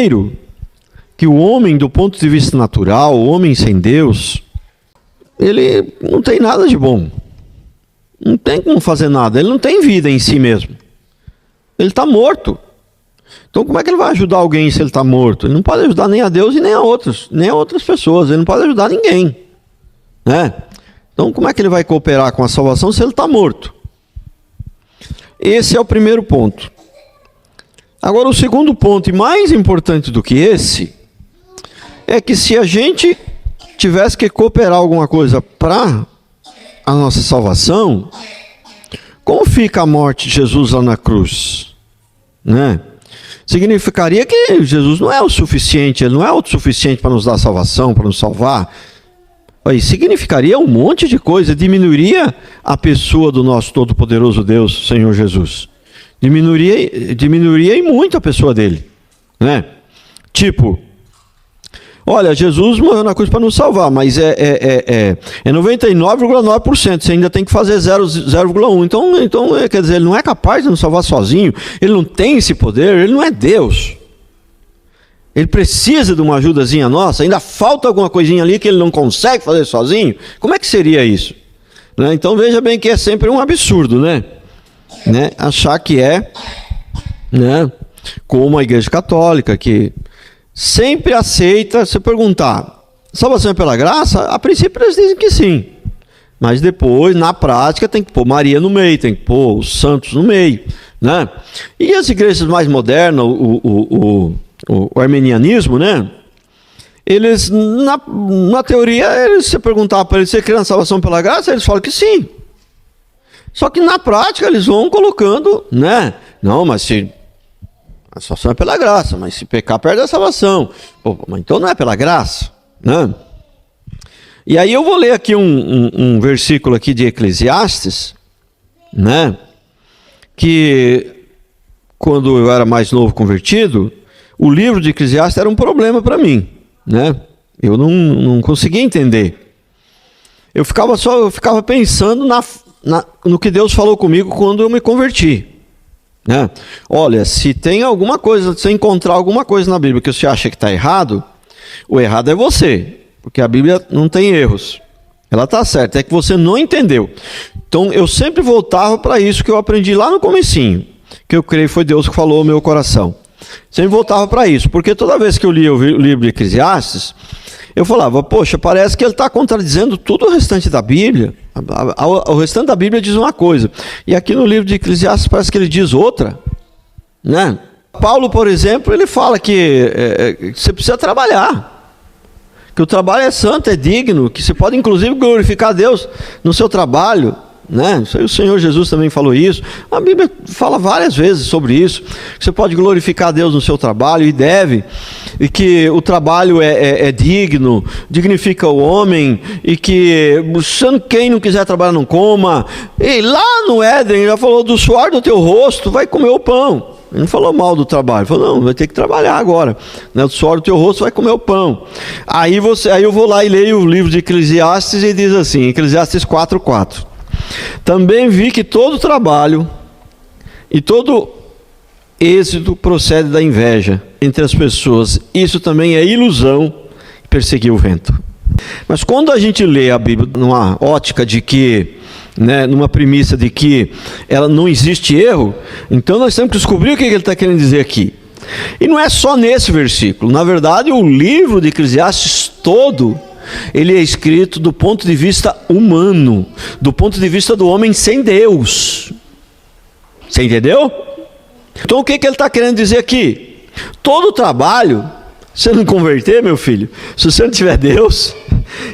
primeiro, que o homem, do ponto de vista natural, o homem sem Deus, ele não tem nada de bom. Não tem como fazer nada. Ele não tem vida em si mesmo. Ele está morto. Então como é que ele vai ajudar alguém se ele está morto? Ele não pode ajudar nem a Deus e nem a outras pessoas. Ele não pode ajudar ninguém, né? Então como é que ele vai cooperar com a salvação se ele está morto? Esse é o primeiro ponto. Agora o segundo ponto, e mais importante do que esse, é que se a gente tivesse que cooperar alguma coisa para a nossa salvação, como fica a morte de Jesus lá na cruz, né? Significaria que Jesus não é o suficiente, ele não é autossuficiente para nos dar salvação, para nos salvar. Aí significaria um monte de coisa, diminuiria a pessoa do nosso todo-poderoso Deus, Senhor Jesus. Diminuiria em muito a pessoa dele, né? Tipo, olha, Jesus morreu na cruz para nos salvar, mas é 99,9%, você ainda tem que fazer 0,1%. Então, quer dizer, ele não é capaz de nos salvar sozinho, ele não tem esse poder, ele não é Deus. Ele precisa de uma ajudazinha nossa, ainda falta alguma coisinha ali que ele não consegue fazer sozinho. Como é que seria isso? Né? Então veja bem que é sempre um absurdo, né? Achar que né? Como a Igreja Católica, que sempre aceita, se perguntar, salvação é pela graça? A princípio eles dizem que sim. Mas depois, na prática, tem que pôr Maria no meio, tem que pôr os santos no meio, né? E as igrejas mais modernas, o arminianismo, né? Eles, na teoria, se perguntar para eles, você crê na salvação pela graça? Eles falam que sim. Só que na prática eles vão colocando, né? Não, mas se a salvação é pela graça, mas se pecar perde a salvação. Pô, mas então não é pela graça, né? E aí eu vou ler aqui um versículo aqui de Eclesiastes, né? Que quando eu era mais novo convertido, o livro de Eclesiastes era um problema para mim, né? Eu não conseguia entender. Eu ficava pensando no que Deus falou comigo quando eu me converti, né? Olha, se tem alguma coisa, se você encontrar alguma coisa na Bíblia que você acha que está errado, o errado é você, porque a Bíblia não tem erros. Ela está certa, é que você não entendeu. Então eu sempre voltava para isso que eu aprendi lá no comecinho, que eu creio foi Deus que falou ao meu coração. Sempre voltava para isso, porque toda vez que eu lia o livro de Eclesiastes, eu falava, poxa, parece que ele está contradizendo tudo o restante da Bíblia. O restante da Bíblia diz uma coisa, e aqui no livro de Eclesiastes parece que ele diz outra, né? Paulo, por exemplo, ele fala que você precisa trabalhar, que o trabalho é santo, é digno, que você pode inclusive glorificar a Deus no seu trabalho, né? O Senhor Jesus também falou isso. A Bíblia fala várias vezes sobre isso, que você pode glorificar a Deus no seu trabalho, e deve, e que o trabalho é digno, dignifica o homem, e que quem não quiser trabalhar não coma. E lá no Éden ele já falou, do suor do teu rosto vai comer o pão. Ele não falou mal do trabalho, falou, não, vai ter que trabalhar agora, né? Do suor do teu rosto vai comer o pão. Aí eu vou lá e leio o livro de Eclesiastes e diz assim, Eclesiastes 4:4. Também vi que todo trabalho e todo êxito procede da inveja entre as pessoas. Isso também é ilusão, perseguir o vento. Mas quando a gente lê a Bíblia numa ótica de que, né, numa premissa de que ela não existe erro, então nós temos que descobrir o que ele está querendo dizer aqui. E não é só nesse versículo. Na verdade, o livro de Eclesiastes todo, ele é escrito do ponto de vista humano, do ponto de vista do homem sem Deus. Você entendeu? Então o que ele está querendo dizer aqui? Todo trabalho, se você não converter, meu filho, se você não tiver Deus,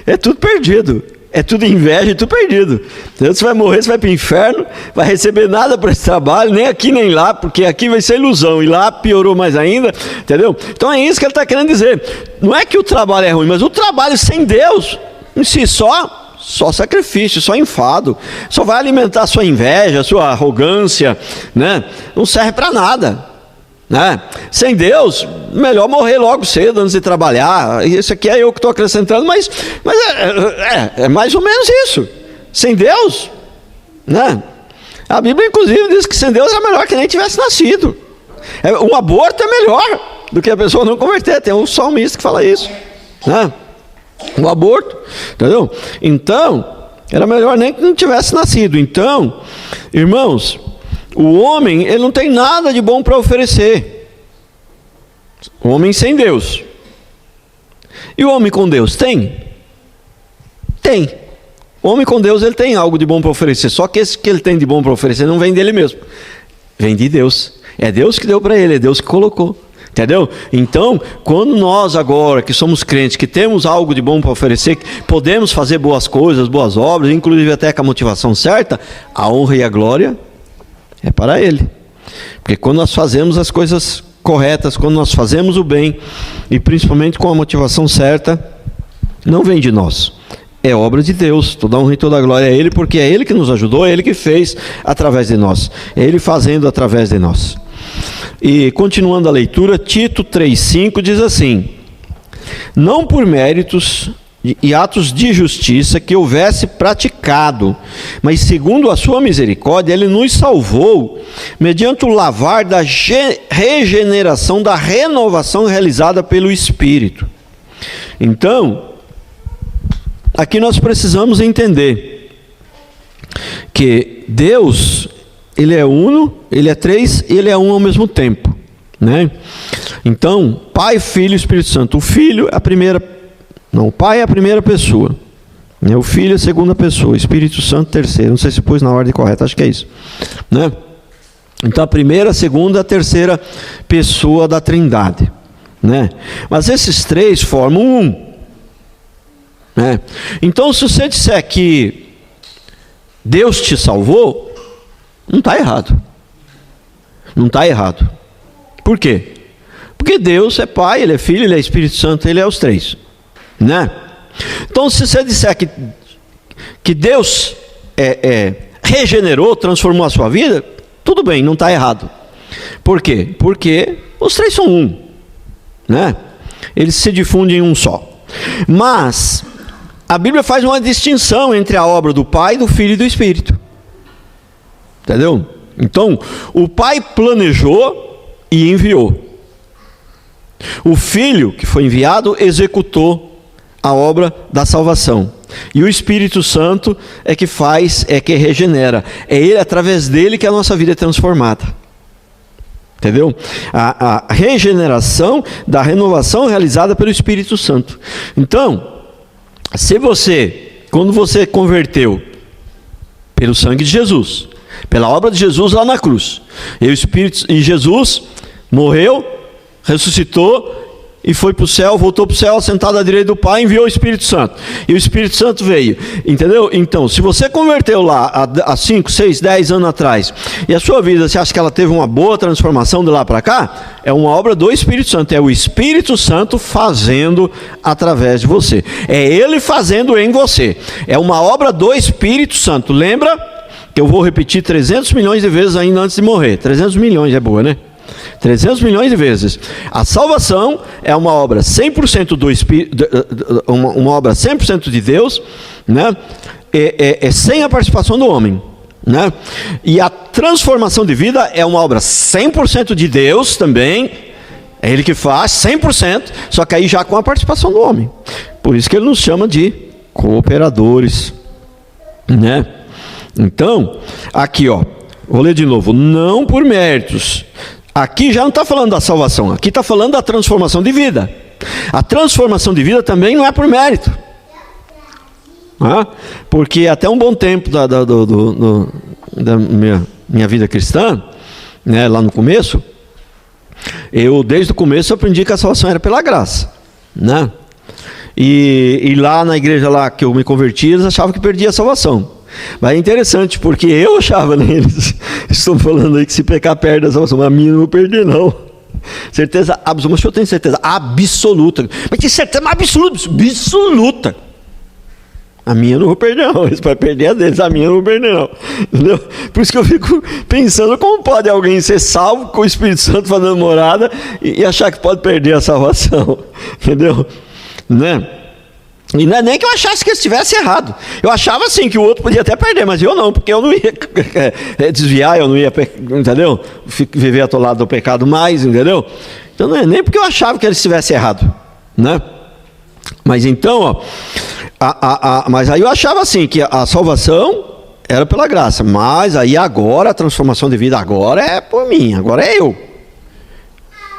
é tudo perdido. É tudo inveja, é tudo perdido. Então, você vai morrer, você vai para o inferno, vai receber nada por esse trabalho, nem aqui nem lá, porque aqui vai ser ilusão, e lá piorou mais ainda, entendeu? Então é isso que ele está querendo dizer. Não é que o trabalho é ruim, mas o trabalho sem Deus, em si só sacrifício, só enfado, só vai alimentar a sua inveja, a sua arrogância, né? Não serve para nada, né? Sem Deus, melhor morrer logo cedo antes de trabalhar. Isso aqui é eu que estou acrescentando, mas é mais ou menos isso. Sem Deus, né? A Bíblia inclusive diz que sem Deus é melhor que nem tivesse nascido. Um aborto é melhor. do que a pessoa não converter. Tem um salmista que fala isso, né? O aborto, entendeu? Então, era melhor nem que não tivesse nascido. Então, irmãos, o homem, ele não tem nada de bom para oferecer. O homem sem Deus. E o homem com Deus tem? Tem. O homem com Deus, ele tem algo de bom para oferecer. Só que esse que ele tem de bom para oferecer não vem dele mesmo. Vem de Deus. É Deus que deu para ele, é Deus que colocou. Entendeu? Então, quando nós agora, que somos crentes, que temos algo de bom para oferecer, que podemos fazer boas coisas, boas obras, inclusive até com a motivação certa, a honra e a glória é para Ele. Porque quando nós fazemos as coisas corretas, quando nós fazemos o bem, e principalmente com a motivação certa, não vem de nós. É obra de Deus. Toda a honra e toda a glória a Ele, porque é Ele que nos ajudou, é Ele que fez através de nós. É Ele fazendo através de nós. E continuando a leitura, Tito 3,5 diz assim: não por méritos e atos de justiça que houvesse praticado, mas segundo a sua misericórdia, Ele nos salvou, mediante o lavar da regeneração, da renovação realizada pelo Espírito. Então, aqui nós precisamos entender que Deus, Ele é uno, Ele é três, Ele é um ao mesmo tempo, né? Então, Pai, Filho e Espírito Santo. O Filho é a primeira, não, o Pai é a primeira pessoa, né? O Filho é a segunda pessoa, o Espírito Santo terceira. Não sei se pus na ordem correta, acho que é isso, né? Então, a primeira, a segunda, a terceira pessoa da Trindade, né? Mas esses três formam um, né? Então, se você disser que Deus te salvou, não está errado. Não está errado. Por quê? Porque Deus é Pai, Ele é Filho, Ele é Espírito Santo, Ele é os três, né? Então, se você disser que Deus regenerou, transformou a sua vida, tudo bem, não está errado. Por quê? Porque os três são um, né? Eles se difundem em um só. Mas a Bíblia faz uma distinção entre a obra do Pai, do Filho e do Espírito. Entendeu? Então, o Pai planejou e enviou. O Filho, que foi enviado, executou a obra da salvação. E o Espírito Santo é que faz, é que regenera. É Ele, através dele, que a nossa vida é transformada. Entendeu? A regeneração da renovação realizada pelo Espírito Santo. Então, se você, quando você converteu pelo sangue de Jesus, pela obra de Jesus lá na cruz, e Jesus morreu, ressuscitou e foi para o céu, voltou para o céu, sentado à direita do Pai, enviou o Espírito Santo, e o Espírito Santo veio, entendeu? Então, se você converteu lá há 5, 6, 10 anos atrás, e a sua vida, você acha que ela teve uma boa transformação de lá para cá? É uma obra do Espírito Santo, é o Espírito Santo fazendo através de você, é Ele fazendo em você, é uma obra do Espírito Santo. Lembra que eu vou repetir 300 milhões de vezes ainda antes de morrer? 300 milhões é boa, né? 300 milhões de vezes. A salvação é uma obra 100% do Espírito, uma obra 100% de Deus, né? Sem a participação do homem, né? E a transformação de vida é uma obra 100% de Deus também, é Ele que faz 100%, só que aí já com a participação do homem. Por isso que Ele nos chama de cooperadores, né? Então, aqui ó, vou ler de novo, não por méritos. Aqui já não está falando da salvação, aqui está falando da transformação de vida. A transformação de vida também não é por mérito, porque até um bom tempo da minha vida cristã, né, lá no começo, desde o começo aprendi que a salvação era pela graça, né? E lá na igreja lá que eu me converti, eles achavam que perdia a salvação. Mas é interessante, porque eu achava, né, eles estão falando aí que se pecar perde a salvação, mas a minha não vou perder não. Certeza absoluta, mas eu tenho certeza absoluta. Mas tem certeza absoluta. A minha eu não vou perder não, eles podem perder a deles, a minha eu não vou perder não. Entendeu? Por isso que eu fico pensando, como pode alguém ser salvo com o Espírito Santo fazendo morada e achar que pode perder a salvação? Entendeu? Né? E não é nem que eu achasse que ele estivesse errado. Eu achava assim, que o outro podia até perder, mas eu não, porque eu não ia desviar, eu não ia, entendeu? Viver atolado do pecado mais, entendeu? Então não é nem porque eu achava que ele estivesse errado, né? Mas então, ó, mas aí eu achava assim, que a salvação era pela graça, mas aí agora a transformação de vida agora é por mim, agora é eu,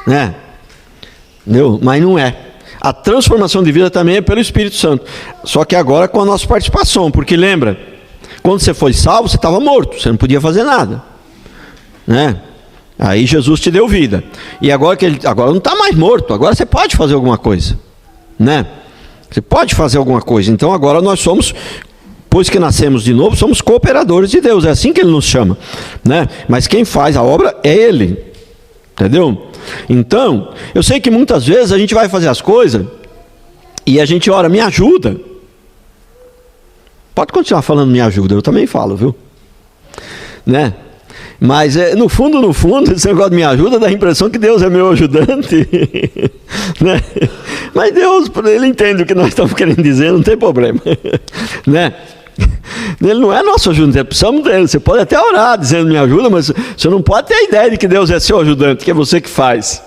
né? Entendeu? Mas não é. A transformação de vida também é pelo Espírito Santo, só que agora com a nossa participação, porque lembra, quando você foi salvo, você estava morto, você não podia fazer nada, né? Aí Jesus te deu vida, e agora agora não está mais morto, agora você pode fazer alguma coisa, né? Você pode fazer alguma coisa. Então agora nós somos, pois que nascemos de novo, somos cooperadores de Deus. É assim que Ele nos chama, né? Mas quem faz a obra é Ele, entendeu? Então, eu sei que muitas vezes a gente vai fazer as coisas e a gente ora, me ajuda. Pode continuar falando me ajuda, eu também falo, viu? Né? Mas no fundo, esse negócio de me ajuda dá a impressão que Deus é meu ajudante, né? Mas Deus, Ele entende o que nós estamos querendo dizer, não tem problema, né? Ele não é nosso ajudante, precisamos dele. Você pode até orar dizendo me ajuda, mas você não pode ter a ideia de que Deus é seu ajudante, que é você que faz.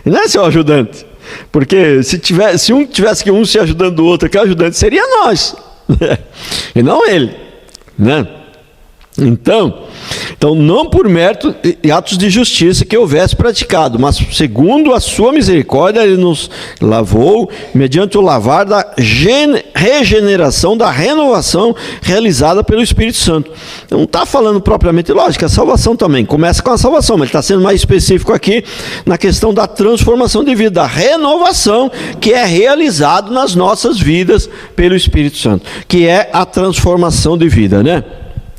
Não é seu ajudante, porque se um tivesse que um se ajudando do outro, que o ajudante seria nós, e não ele, né? Então não por mérito e atos de justiça que houvesse praticado, mas segundo a sua misericórdia, Ele nos lavou mediante o lavar da regeneração, da renovação realizada pelo Espírito Santo. Não está falando propriamente, lógico, a salvação também começa com a salvação, mas está sendo mais específico aqui na questão da transformação de vida, da renovação que é realizado nas nossas vidas pelo Espírito Santo, que é a transformação de vida, né?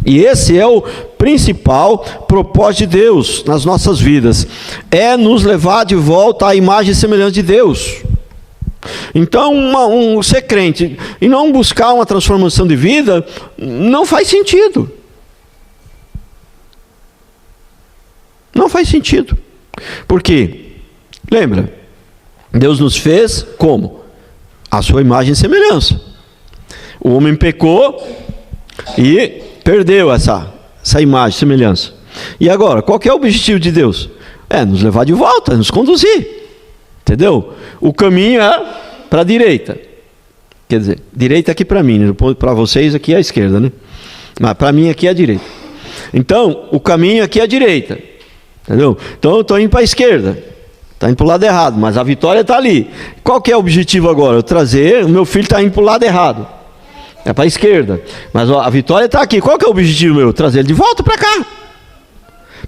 E esse é o principal propósito de Deus nas nossas vidas, é nos levar de volta à imagem e semelhança de Deus. Então, ser crente e não buscar uma transformação de vida, não faz sentido. Não faz sentido. Por quê? Lembra, Deus nos fez como? A sua imagem e semelhança. O homem pecou e perdeu essa imagem, semelhança. E agora, qual que é o objetivo de Deus? É nos levar de volta, nos conduzir. Entendeu? O caminho é para a direita. Quer dizer, direita aqui para mim, né? Para vocês aqui é a esquerda, né? Mas para mim aqui é a direita. Então, o caminho aqui é a direita. Entendeu? Então eu estou indo para a esquerda. Está indo para o lado errado, mas a vitória está ali. Qual que é o objetivo agora? Eu trazer, o meu filho está indo para o lado errado. É para a esquerda, mas a vitória está aqui. Qual que é o objetivo meu? Trazer ele de volta para cá,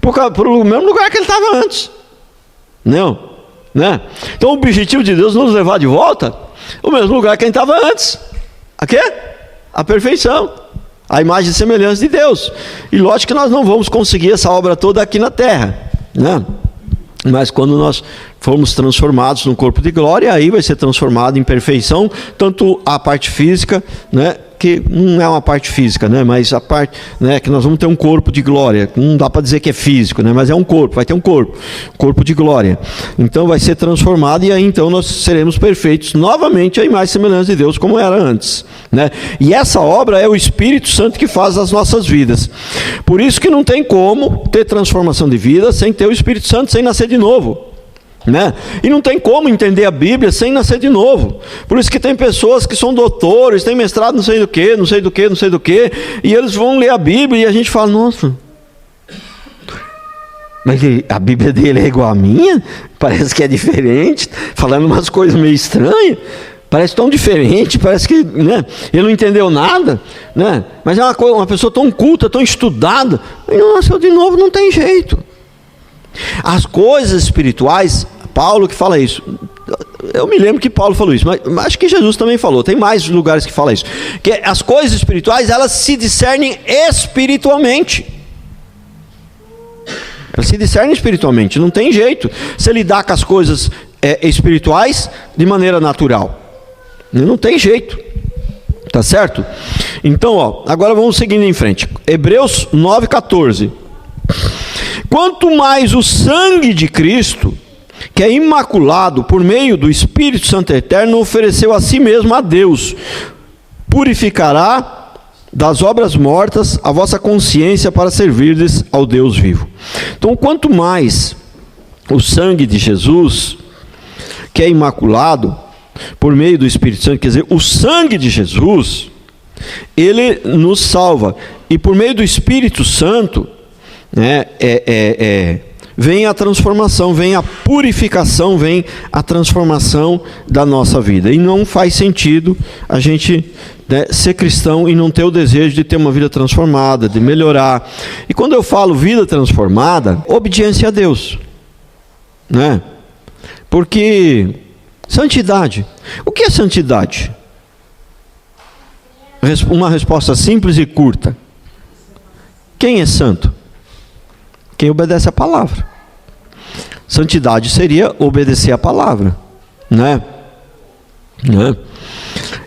para o mesmo lugar que ele estava antes. Não, né? Então o objetivo de Deus é nos levar de volta ao mesmo lugar que ele estava antes. A quê? A perfeição, a imagem e semelhança de Deus. E lógico que nós não vamos conseguir essa obra toda aqui na terra, né? Mas quando nós formos transformados num corpo de glória, aí vai ser transformado em perfeição, tanto a parte física, né, que não é uma parte física, né, mas a parte, né, que nós vamos ter um corpo de glória, não dá para dizer que é físico, né, mas é um corpo, vai ter um corpo de glória. Então vai ser transformado e aí então nós seremos perfeitos novamente, a imagem e semelhança de Deus como era antes, né? E essa obra é o Espírito Santo que faz as nossas vidas. Por isso que não tem como ter transformação de vida sem ter o Espírito Santo, sem nascer de novo, né? E não tem como entender a Bíblia sem nascer de novo. Por isso que tem pessoas que são doutores, têm mestrado não sei do que, e eles vão ler a Bíblia e a gente fala, nossa, mas a Bíblia dele é igual à minha? Parece que é diferente, falando umas coisas meio estranhas, parece tão diferente, parece que, né, ele não entendeu nada, né? Mas é uma pessoa tão culta, tão estudada, e não nasceu de novo, não tem jeito. As coisas espirituais, Paulo que fala isso, eu me lembro que Paulo falou isso, mas acho que Jesus também falou, tem mais lugares que falam isso, que as coisas espirituais, elas se discernem espiritualmente. Elas se discernem espiritualmente, não tem jeito você lidar com as coisas espirituais de maneira natural, não tem jeito, tá certo? Então, ó, agora vamos seguindo em frente, Hebreus 9,14. Quanto mais o sangue de Cristo, que é imaculado por meio do Espírito Santo Eterno, ofereceu a si mesmo a Deus, purificará das obras mortas a vossa consciência para servirdes ao Deus vivo. Então, quanto mais o sangue de Jesus, que é imaculado por meio do Espírito Santo, quer dizer, o sangue de Jesus, ele nos salva, e por meio do Espírito Santo, né, vem a transformação, vem a purificação, vem a transformação da nossa vida. E não faz sentido a gente, né, ser cristão e não ter o desejo de ter uma vida transformada, de melhorar. E quando eu falo vida transformada, obediência a Deus, né? Porque santidade, o que é santidade? Uma resposta simples e curta: quem é santo? Quem obedece a palavra. Santidade seria obedecer a palavra, né?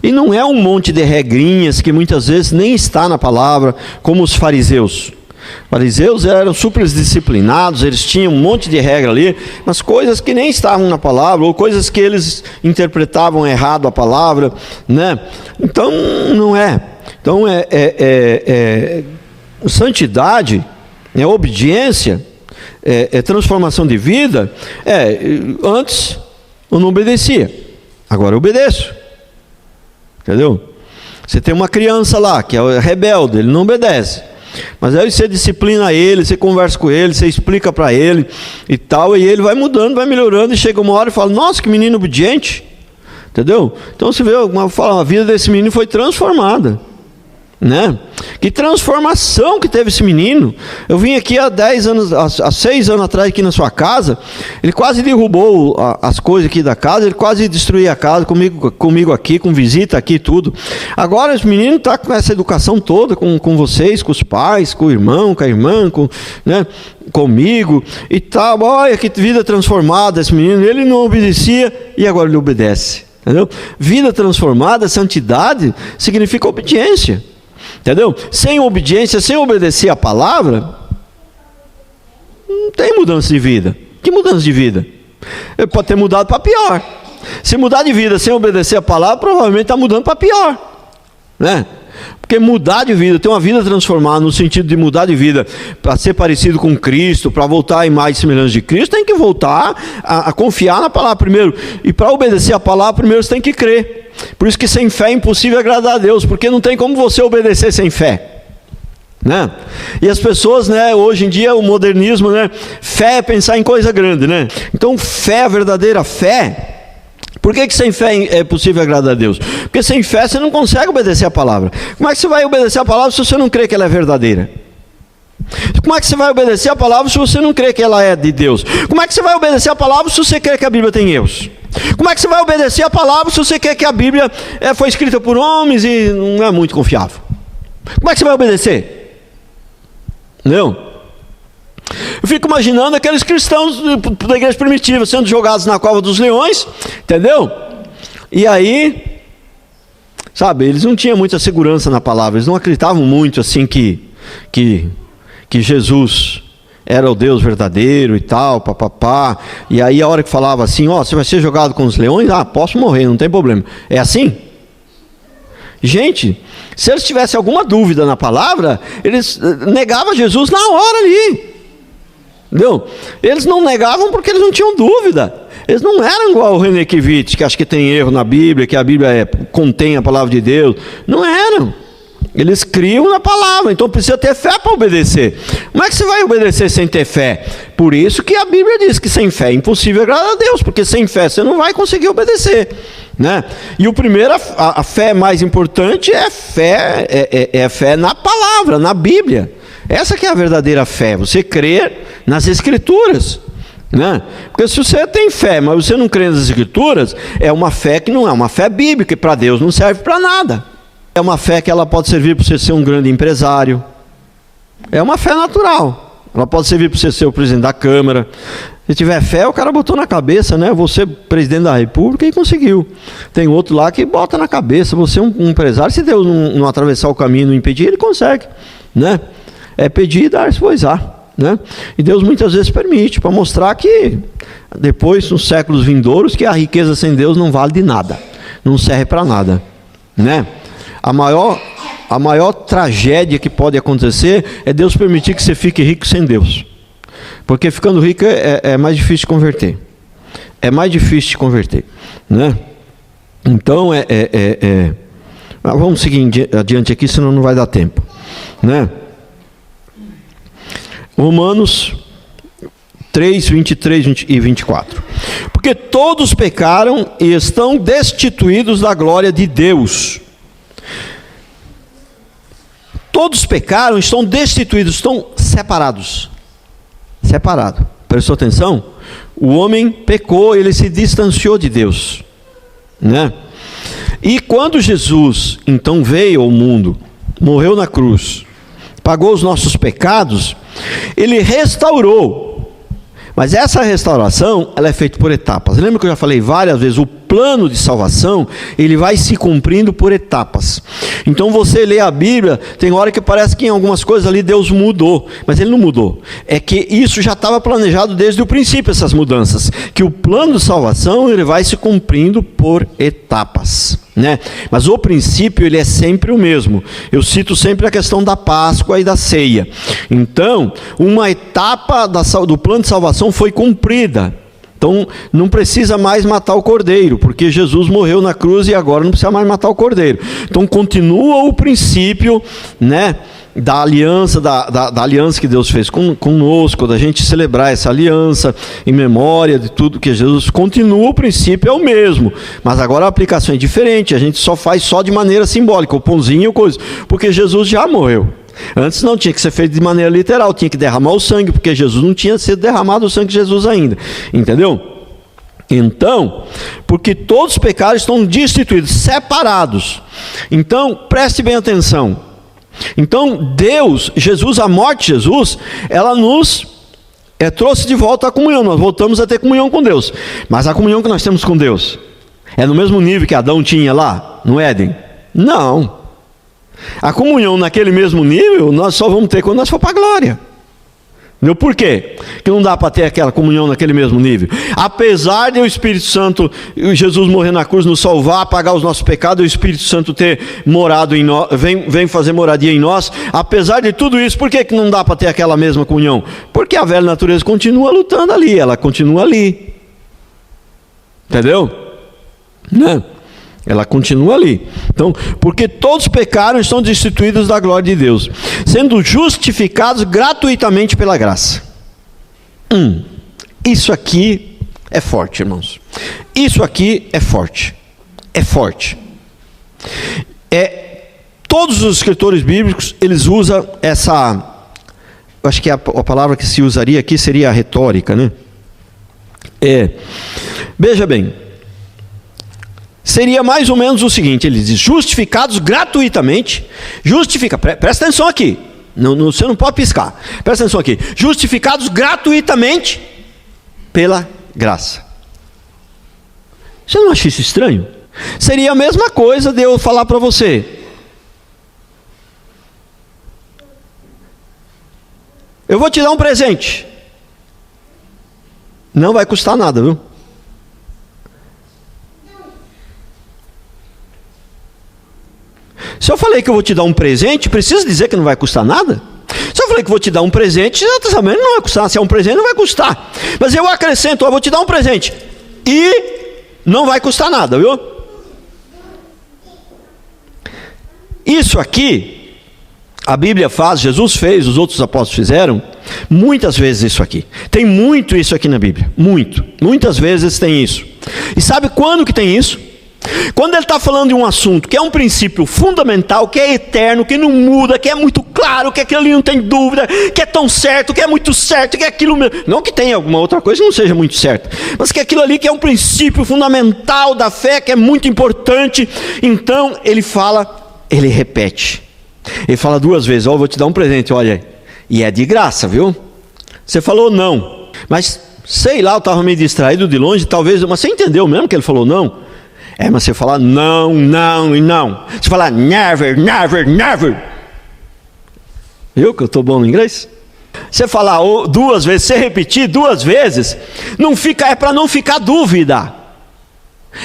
E não é um monte de regrinhas que muitas vezes nem está na palavra, como os fariseus. Os fariseus eram super disciplinados, eles tinham um monte de regra ali, mas coisas que nem estavam na palavra, ou coisas que eles interpretavam errado a palavra, né? Então, não é. Então, santidade, obediência, transformação de vida. Antes eu não obedecia, agora eu obedeço. Entendeu? Você tem uma criança lá que é rebelde, ele não obedece. Mas aí você disciplina ele, você conversa com ele, você explica para ele e tal, e ele vai mudando, vai melhorando, e chega uma hora e fala: nossa, que menino obediente. Entendeu? Então você vê, a vida desse menino foi transformada, né? Que transformação que teve esse menino. Eu vim aqui há 6 anos atrás aqui na sua casa, ele quase derrubou as coisas aqui da casa, ele quase destruiu a casa comigo aqui, com visita aqui e tudo. Agora esse menino está com essa educação toda, com vocês, com os pais, com o irmão, com a irmã, né, comigo e tal. Olha que vida transformada esse menino. Ele não obedecia e agora ele obedece. Entendeu? Vida transformada, santidade, significa obediência. Entendeu? Sem obediência, sem obedecer a palavra, não tem mudança de vida. Que mudança de vida? Ele pode ter mudado para pior. Se mudar de vida sem obedecer a palavra, provavelmente está mudando para pior, né? Porque mudar de vida, ter uma vida transformada, no sentido de mudar de vida para ser parecido com Cristo, para voltar à imagem e semelhança de Cristo, tem que voltar a confiar na palavra primeiro. E para obedecer a palavra, primeiro você tem que crer. Por isso que sem fé é impossível agradar a Deus, porque não tem como você obedecer sem fé, né? E as pessoas, né, hoje em dia, o modernismo, né, fé é pensar em coisa grande, né? Então fé, a verdadeira fé. Por que sem fé é possível agradar a Deus? Porque sem fé você não consegue obedecer a palavra. Como é que você vai obedecer a palavra se você não crê que ela é verdadeira? Como é que você vai obedecer a palavra se você não crê que ela é de Deus? Como é que você vai obedecer a palavra se você crê que a Bíblia tem erros? Como é que você vai obedecer a palavra se você quer que a Bíblia foi escrita por homens e não é muito confiável? Como é que você vai obedecer? Entendeu? Eu fico imaginando aqueles cristãos da igreja primitiva sendo jogados na cova dos leões, entendeu? E aí, sabe, eles não tinham muita segurança na palavra, eles não acreditavam muito assim que Jesus era o Deus verdadeiro e tal, papapá. E aí a hora que falava assim: ó, você vai ser jogado com os leões? Ah, posso morrer, não tem problema. É assim? Gente, se eles tivessem alguma dúvida na palavra, eles negavam Jesus na hora ali. Entendeu? Eles não negavam porque eles não tinham dúvida. Eles não eram igual o René Kivitz, que acha que tem erro na Bíblia, que a Bíblia contém a palavra de Deus. Não eram. Eles criam na palavra, então precisa ter fé para obedecer. Como é que você vai obedecer sem ter fé? Por isso que a Bíblia diz que sem fé é impossível agradar a Deus, porque sem fé você não vai conseguir obedecer, né? E o primeiro, a fé mais importante é fé na palavra, na Bíblia. Essa que é a verdadeira fé, você crer nas Escrituras, né? Porque se você tem fé, mas você não crê nas Escrituras, é uma fé que não é uma fé bíblica, e para Deus não serve para nada. É uma fé que ela pode servir para você ser um grande empresário. É uma fé natural. Ela pode servir para você ser o presidente da Câmara. Se tiver fé, o cara botou na cabeça, né? Você presidente da República, e conseguiu. Tem outro lá que bota na cabeça, você é um empresário. Se Deus não atravessar o caminho, não impedir, ele consegue, né? É pedir e dar-se pois-á, né? E Deus muitas vezes permite, para mostrar que depois, nos séculos vindouros, que a riqueza sem Deus não vale de nada, não serve para nada, né? A maior tragédia que pode acontecer é Deus permitir que você fique rico sem Deus. Porque ficando rico é mais difícil de converter. É mais difícil de converter, né? Então, vamos seguir adiante aqui, senão não vai dar tempo, né? Romanos 3, 23 e 24. Porque todos pecaram e estão destituídos da glória de Deus. Todos pecaram, estão destituídos, estão separados. Separado. Prestou atenção? O homem pecou, ele se distanciou de Deus, né? E quando Jesus então veio ao mundo, morreu na cruz, pagou os nossos pecados, ele restaurou. Mas essa restauração, ela é feita por etapas. Lembra que eu já falei várias vezes, o plano de salvação, ele vai se cumprindo por etapas. Então você lê a Bíblia, tem hora que parece que em algumas coisas ali Deus mudou, mas ele não mudou. É que isso já estava planejado desde o princípio, essas mudanças. Que o plano de salvação, ele vai se cumprindo por etapas, né? Mas o princípio, ele é sempre o mesmo. Eu cito sempre a questão da Páscoa e da ceia. Então, uma etapa do plano de salvação foi cumprida. Então, não precisa mais matar o cordeiro, porque Jesus morreu na cruz e agora não precisa mais matar o cordeiro. Então, continua o princípio, né, da aliança, da aliança que Deus fez conosco, da gente celebrar essa aliança em memória de tudo que Jesus. Continua, o princípio é o mesmo, mas agora a aplicação é diferente. A gente só faz de maneira simbólica, o pãozinho e coisa, porque Jesus já morreu. Antes não tinha que ser feito de maneira literal, tinha que derramar o sangue, porque Jesus não tinha sido derramado o sangue de Jesus ainda, entendeu? Então, porque todos os pecados estão destituídos, separados. Então, preste bem atenção. Então, Deus, Jesus, a morte de Jesus, ela nos trouxe de volta a comunhão, nós voltamos a ter comunhão com Deus. Mas a comunhão que nós temos com Deus é no mesmo nível que Adão tinha lá, no Éden? Não. A comunhão naquele mesmo nível, nós só vamos ter quando nós for para a glória. Entendeu? Por quê? Que não dá para ter aquela comunhão naquele mesmo nível. Apesar de o Espírito Santo, Jesus morrer na cruz, nos salvar, pagar os nossos pecados, o Espírito Santo ter morado em nós, vem fazer moradia em nós, apesar de tudo isso, por que não dá para ter aquela mesma comunhão? Porque a velha natureza continua lutando ali, ela continua ali. Entendeu? Né? Ela continua ali. Então, porque todos pecaram e estão destituídos da glória de Deus, sendo justificados gratuitamente pela graça. Isso aqui é forte, irmãos. Isso aqui é forte. É forte. Todos os escritores bíblicos, eles usam essa... Eu acho que a palavra que se usaria aqui seria a retórica, né? Veja bem. Seria mais ou menos o seguinte, ele diz, justificados gratuitamente, presta atenção aqui, você não pode piscar, presta atenção aqui, justificados gratuitamente pela graça. Você não acha isso estranho? Seria a mesma coisa de eu falar para você, eu vou te dar um presente, não vai custar nada, viu? Se eu falei que eu vou te dar um presente, precisa dizer que não vai custar nada? Se eu falei que vou te dar um presente, você está sabendo que não vai custar. Se é um presente, não vai custar. Mas eu acrescento, eu vou te dar um presente. E não vai custar nada, viu? Isso aqui, a Bíblia faz, Jesus fez, os outros apóstolos fizeram, muitas vezes isso aqui. Tem muito isso aqui na Bíblia. Muitas vezes tem isso. E sabe quando que tem isso? Quando ele está falando de um assunto que é um princípio fundamental, que é eterno, que não muda, que é muito claro, que aquilo ali não tem dúvida, que é tão certo, que é muito certo, que é aquilo mesmo. Não que tenha alguma outra coisa que não seja muito certa, mas que aquilo ali que é um princípio fundamental da fé, que é muito importante. Então ele repete. Ele fala duas vezes, vou te dar um presente, olha, e é de graça, viu? Você falou não, mas sei lá, eu estava meio distraído de longe, talvez, mas você entendeu mesmo que ele falou não? Mas você falar não, não e não. Você falar never, never, never. Viu que eu estou bom no inglês? Você falar duas vezes, você repetir duas vezes, não fica, é para não ficar dúvida.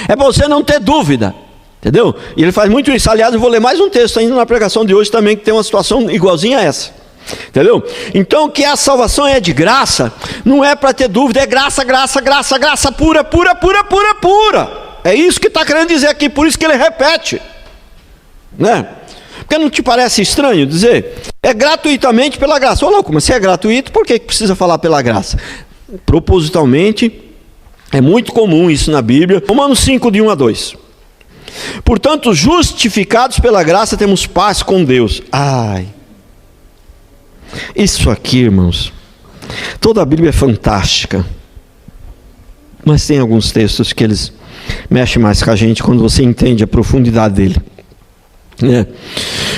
É para você não ter dúvida. Entendeu? E ele faz muito isso. Aliás, eu vou ler mais um texto ainda na pregação de hoje também, que tem uma situação igualzinha a essa. Entendeu? Então, que a salvação é de graça, não é para ter dúvida, é graça, graça, graça, graça pura, pura, pura, pura, pura. É isso que está querendo dizer aqui, por isso que ele repete, né? Porque não te parece estranho dizer? É gratuitamente pela graça. Ô louco, mas se é gratuito, por que precisa falar pela graça? Propositalmente, é muito comum isso na Bíblia. Romanos 5, de 1 a 2. Portanto, justificados pela graça, temos paz com Deus. Isso aqui, irmãos, toda a Bíblia é fantástica, mas tem alguns textos que eles mexem mais com a gente quando você entende a profundidade dele.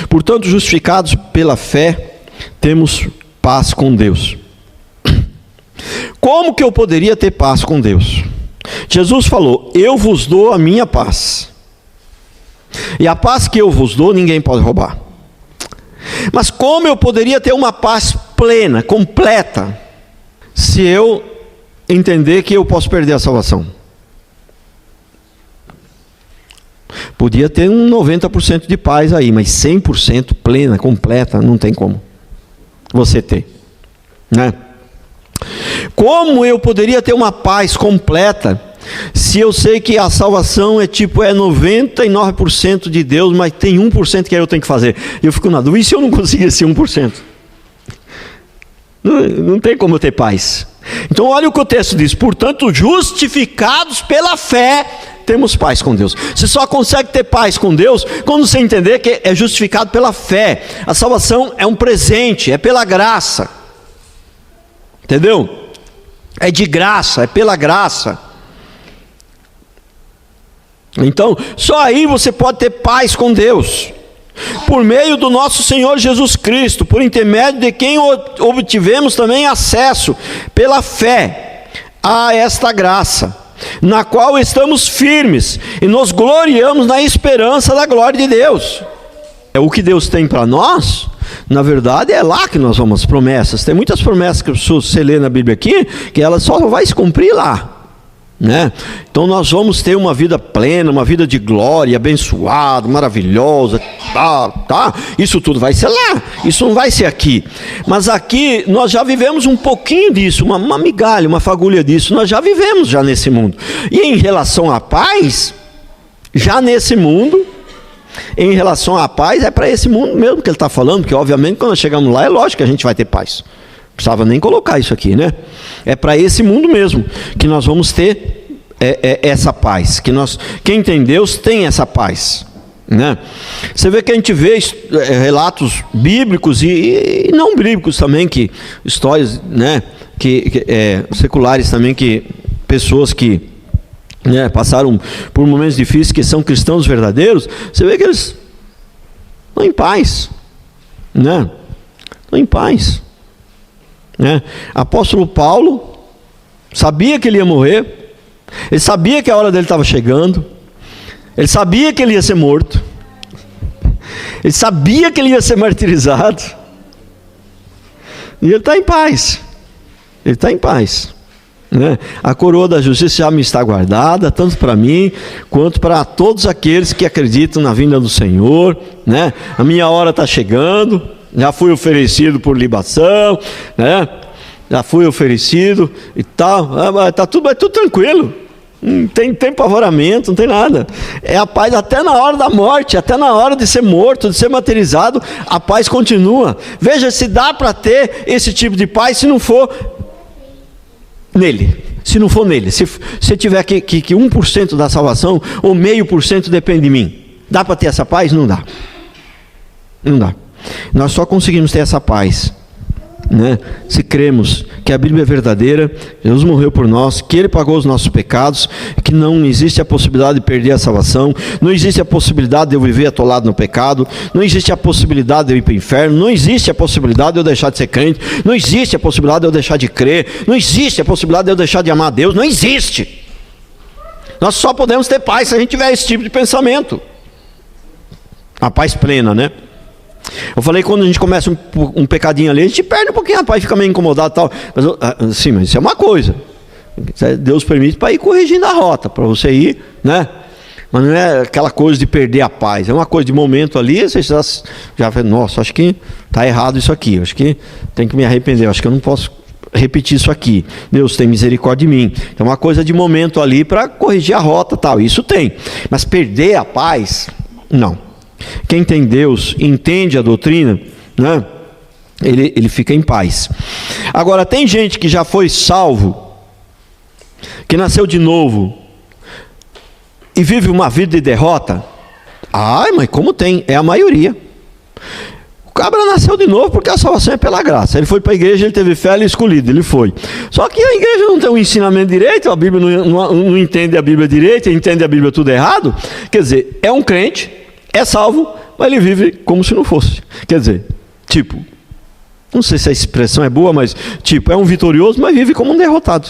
Portanto, justificados pela fé, temos paz com Deus. Como que eu poderia ter paz com Deus? Jesus falou: eu vos dou a minha paz, e a paz que eu vos dou ninguém pode roubar. Mas como eu poderia ter uma paz plena, completa, se eu entender que eu posso perder a salvação? Podia ter um 90% de paz aí, mas 100% plena, completa, não tem como você ter, né? Como eu poderia ter uma paz completa se eu sei que a salvação é 99% de Deus, mas tem 1% que eu tenho que fazer? Eu fico na dúvida, e se eu não conseguir esse 1%? Não tem como eu ter paz. Então olha o que o texto diz: portanto, justificados pela fé, temos paz com Deus. Você só consegue ter paz com Deus quando você entender que é justificado pela fé. A salvação é um presente, é pela graça. Entendeu? É de graça, é pela graça. Então, só aí você pode ter paz com Deus, por meio do nosso Senhor Jesus Cristo, por intermédio de quem obtivemos também acesso, pela fé, a esta graça, na qual estamos firmes, e nos gloriamos na esperança da glória de Deus. É o que Deus tem para nós, na verdade é lá que nós vamos, as promessas. Tem muitas promessas que você lê na Bíblia aqui, que ela só vai se cumprir lá, né? Então nós vamos ter uma vida plena, uma vida de glória, abençoada, maravilhosa, tá? Isso tudo vai ser lá, isso não vai ser aqui. Mas aqui nós já vivemos um pouquinho disso, uma migalha, uma fagulha disso, nós já vivemos já nesse mundo. E em relação à paz, já nesse mundo, em relação à paz, é para esse mundo mesmo que ele está falando, porque obviamente quando nós chegamos lá, é lógico que a gente vai ter paz. Não precisava nem colocar isso aqui, né? É para esse mundo mesmo que nós vamos ter essa paz, que quem tem Deus tem essa paz, né? Você vê que a gente vê relatos bíblicos e não bíblicos também, que histórias, né, seculares também, que pessoas que, né, passaram por momentos difíceis, que são cristãos verdadeiros. Você vê que eles estão em paz, né? Estão em paz, né? Apóstolo Paulo sabia que ele ia morrer. Ele sabia que a hora dele estava chegando. Ele sabia que ele ia ser morto. Ele sabia que ele ia ser martirizado. E ele está em paz. Ele está em paz, né? A coroa da justiça já me está guardada, tanto para mim quanto para todos aqueles que acreditam na vinda do Senhor, né? A minha hora está chegando. Já fui oferecido por libação, né? Já fui oferecido e tal. Está tudo tranquilo. Não tem apavoramento, não tem nada. É a paz até na hora da morte, até na hora de ser morto, de ser martirizado, a paz continua. Veja se dá para ter esse tipo de paz se não for nele. Se não for nele. Se tiver que 1% da salvação ou 0,5% depende de mim. Dá para ter essa paz? Não dá. Não dá. Nós só conseguimos ter essa paz, né, se cremos que a Bíblia é verdadeira, Jesus morreu por nós, que Ele pagou os nossos pecados, que não existe a possibilidade de perder a salvação, não existe a possibilidade de eu viver atolado no pecado, não existe a possibilidade de eu ir para o inferno, não existe a possibilidade de eu deixar de ser crente, não existe a possibilidade de eu deixar de crer, não existe a possibilidade de eu deixar de amar a Deus, não existe. Nós só podemos ter paz se a gente tiver esse tipo de pensamento, a paz plena, né? Eu falei, quando a gente começa um pecadinho ali, a gente perde um pouquinho, rapaz, fica meio incomodado e tal. Mas isso é uma coisa. Deus permite para ir corrigindo a rota, para você ir, né, Mas não é aquela coisa de perder a paz. É uma coisa de momento ali, você já fala, nossa, acho que está errado isso aqui. Acho que tem que me arrepender. Acho que eu não posso repetir isso aqui. Deus tem misericórdia de mim. É uma coisa de momento ali para corrigir a rota, tal. Isso tem. Mas perder a paz, não. Quem tem Deus, entende a doutrina, né? Ele fica em paz. Agora, tem gente que já foi salvo, que nasceu de novo e vive uma vida de derrota. Ai, mas como tem? É a maioria. O cabra nasceu de novo porque a salvação é pela graça. Ele foi para a igreja, ele teve fé, ele é escolhido, ele foi. Só que a igreja não tem o ensinamento direito, a Bíblia não entende a Bíblia direito, entende a Bíblia tudo errado. Quer dizer, é um crente, é salvo, mas ele vive como se não fosse. Quer dizer, tipo, não sei se a expressão é boa, mas tipo, é um vitorioso, mas vive como um derrotado,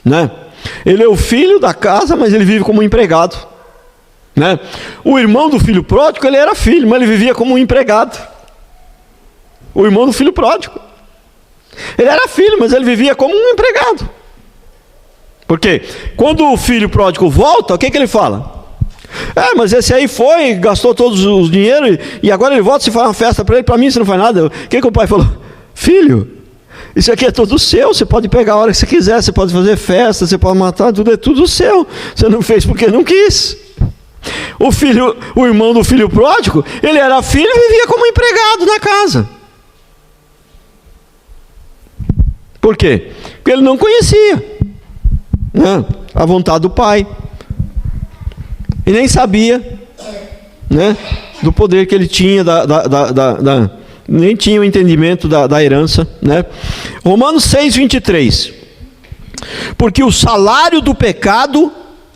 né? Ele é o filho da casa, mas ele vive como um empregado, né? O irmão do filho pródigo, ele era filho, mas ele vivia como um empregado. O irmão do filho pródigo, ele era filho, mas ele vivia como um empregado. Por quê? Quando o filho pródigo volta, o que ele fala? Mas esse aí foi, gastou todos os dinheiros e agora ele volta e faz uma festa para ele. Para mim você não faz nada. O que o pai falou? Filho, isso aqui é tudo seu, você pode pegar a hora que você quiser, você pode fazer festa, você pode matar, tudo é tudo seu. Você não fez porque não quis. O irmão do filho pródigo, ele era filho e vivia como empregado na casa. Por quê? Porque ele não conhecia, né, a vontade do pai. E nem sabia, né, do poder que ele tinha, nem tinha o entendimento da herança, né? Romanos 6:23. Porque o salário do pecado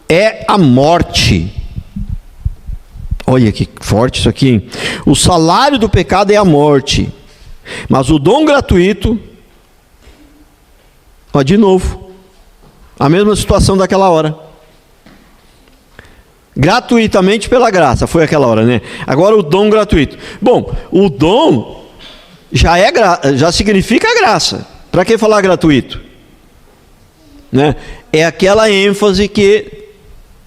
é a morte. Olha que forte isso aqui, hein? O salário do pecado é a morte, mas o dom gratuito, de novo, a mesma situação daquela hora. Gratuitamente pela graça, foi aquela hora, né? Agora o dom gratuito. Bom, o dom já significa graça. Para que falar gratuito? Né? É aquela ênfase que,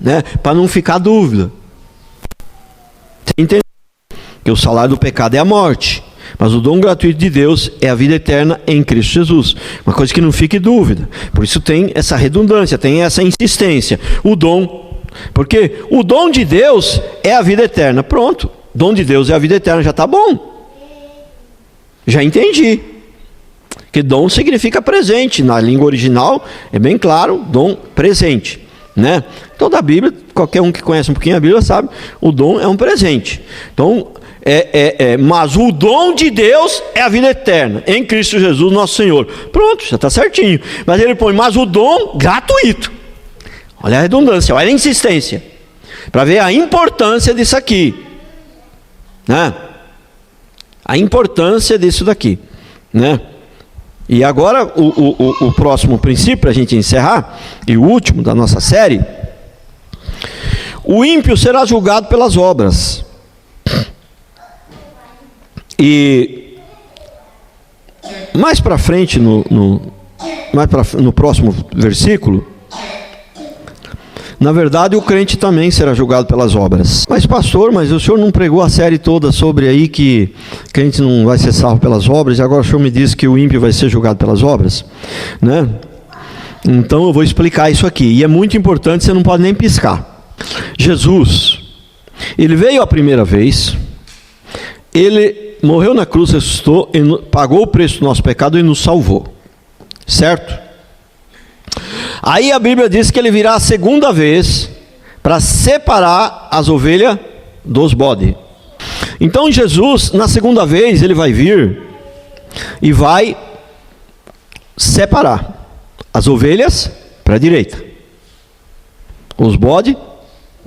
né, para não ficar dúvida. Você entende? Que o salário do pecado é a morte, mas o dom gratuito de Deus é a vida eterna em Cristo Jesus. Uma coisa que não fique dúvida. Por isso tem essa redundância, tem essa insistência. O dom, porque o dom de Deus é a vida eterna. Pronto, dom de Deus é a vida eterna, já está bom. Já entendi. Que dom significa presente. Na língua original é bem claro, dom presente, né? Então da Bíblia, qualquer um que conhece um pouquinho a Bíblia sabe, o dom é um presente. Então, mas o dom de Deus é a vida eterna em Cristo Jesus nosso Senhor. Pronto, já está certinho. Mas ele põe, mas o dom gratuito. Olha a redundância, olha a insistência, para ver a importância disso aqui, né? A importância disso daqui, né? E agora o próximo princípio, para a gente encerrar, e o último da nossa série: o ímpio será julgado pelas obras. E mais para frente, no próximo versículo, na verdade o crente também será julgado pelas obras. Mas pastor, mas o senhor não pregou a série toda sobre aí que crente não vai ser salvo pelas obras, e agora o senhor me diz que o ímpio vai ser julgado pelas obras, né? Então eu vou explicar isso aqui, e é muito importante, você não pode nem piscar. Jesus, ele veio a primeira vez, ele morreu na cruz, ressuscitou, pagou o preço do nosso pecado e nos salvou, certo? Aí a Bíblia diz que ele virá a segunda vez para separar as ovelhas dos bodes. Então Jesus, na segunda vez, ele vai vir e vai separar as ovelhas para a direita, os bodes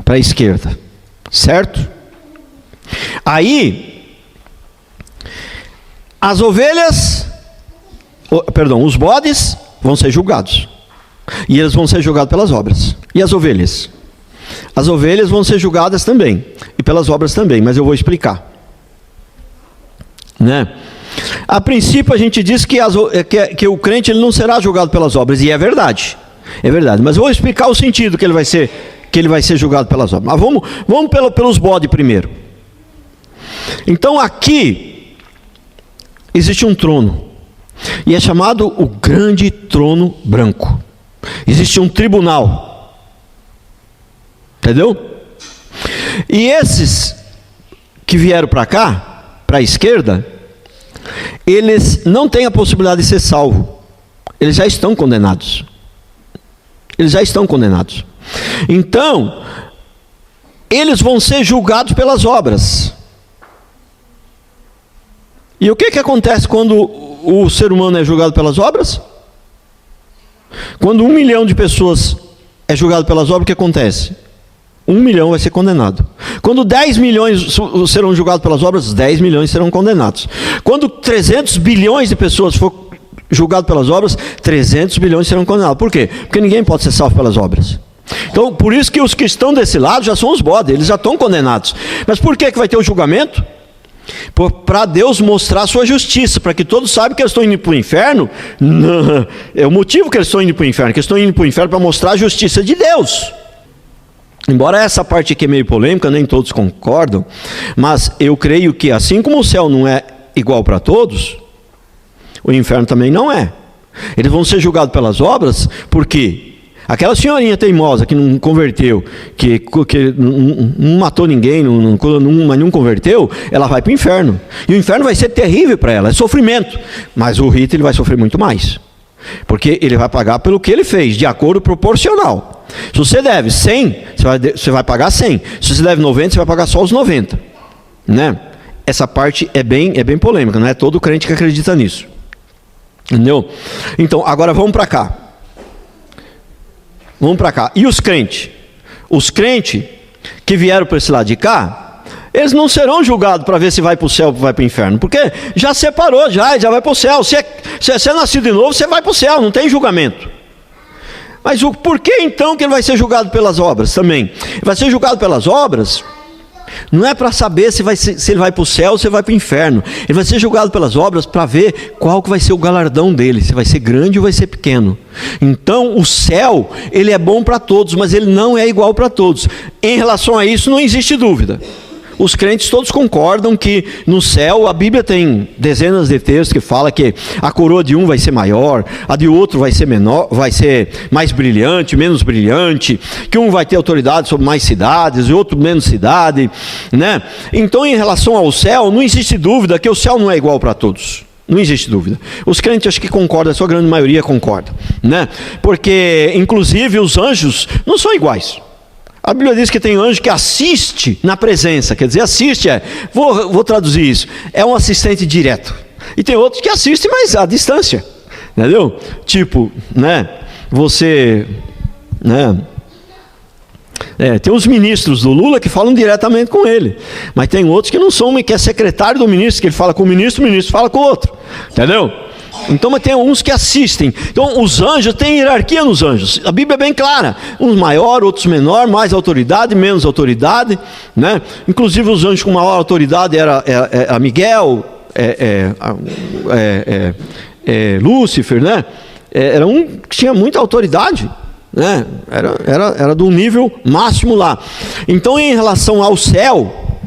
para a esquerda, certo? Aí as ovelhas, os bodes vão ser julgados. E eles vão ser julgados pelas obras. E as ovelhas? As ovelhas vão ser julgadas também. E pelas obras também, mas eu vou explicar. Né? A princípio a gente diz que o crente ele não será julgado pelas obras. E é verdade. É verdade. Mas eu vou explicar o sentido que ele vai ser que ele vai ser julgado pelas obras. Mas vamos pelos bodes primeiro. Então aqui existe um trono, e é chamado o grande trono branco. Existe um tribunal, entendeu? E esses que vieram para cá, para a esquerda, eles não têm a possibilidade de ser salvos. Eles já estão condenados. Eles já estão condenados. Então, eles vão ser julgados pelas obras. E o que acontece quando o ser humano é julgado pelas obras? Quando 1 milhão de pessoas é julgado pelas obras, o que acontece? 1 milhão vai ser condenado. Quando 10 milhões serão julgados pelas obras, 10 milhões serão condenados. Quando 300 bilhões de pessoas for julgado pelas obras, 300 bilhões serão condenados. Por quê? Porque ninguém pode ser salvo pelas obras. Então, por isso que os que estão desse lado já são os bodes, eles já estão condenados. Mas por que vai ter o julgamento? Para Deus mostrar a sua justiça, para que todos saibam que eles estão indo para o inferno. Não, é o motivo que eles estão indo para o inferno, que eles estão indo para o inferno para mostrar a justiça de Deus. Embora essa parte aqui é meio polêmica, nem todos concordam, mas eu creio que assim como o céu não é igual para todos, o inferno também não é. Eles vão ser julgados pelas obras, porque aquela senhorinha teimosa que não converteu, que não matou ninguém, mas não converteu, ela vai para o inferno. E o inferno vai ser terrível para ela, é sofrimento. Mas o rito ele vai sofrer muito mais. Porque ele vai pagar pelo que ele fez, de acordo proporcional. Se você deve 100, você vai pagar 100. Se você deve 90, você vai pagar só os 90. Né? Essa parte é bem polêmica, não é todo crente que acredita nisso. Entendeu? Então, agora vamos para cá. Vamos para cá. E os crentes? Os crentes que vieram para esse lado de cá, eles não serão julgados para ver se vai para o céu ou vai para o inferno. Porque já separou, já vai para o céu. Se é nascido de novo, você vai para o céu, não tem julgamento. Mas por que então que ele vai ser julgado pelas obras também? Ele vai ser julgado pelas obras, não é para saber se ele vai para o céu ou se vai para o inferno. Ele vai ser julgado pelas obras para ver qual que vai ser o galardão dele, se vai ser grande ou vai ser pequeno. Então o céu, ele é bom para todos, mas ele não é igual para todos. Em relação a isso não existe dúvida. Os crentes todos concordam que no céu a Bíblia tem dezenas de textos que fala que a coroa de um vai ser maior, a de outro vai ser menor, vai ser mais brilhante, menos brilhante, que um vai ter autoridade sobre mais cidades e outro menos cidade, né? Então, em relação ao céu, não existe dúvida que o céu não é igual para todos. Não existe dúvida. Os crentes acho que concordam, a sua grande maioria concorda, né? Porque inclusive os anjos não são iguais. A Bíblia diz que tem anjo que assiste na presença, quer dizer, assiste vou traduzir isso, é um assistente direto. E tem outros que assistem, mas à distância, entendeu? Tipo, né, você, né, tem os ministros do Lula que falam diretamente com ele, mas tem outros que não são, que é secretário do ministro, que ele fala com o ministro fala com o outro, entendeu? Então, mas tem uns que assistem. Então, os anjos, tem hierarquia nos anjos. A Bíblia é bem clara. Uns maior, outros menor, mais autoridade, menos autoridade, né? Inclusive, os anjos com maior autoridade era Miguel, Lúcifer, né? Era um que tinha muita autoridade, né? Era do nível máximo lá. Então, em relação ao céu,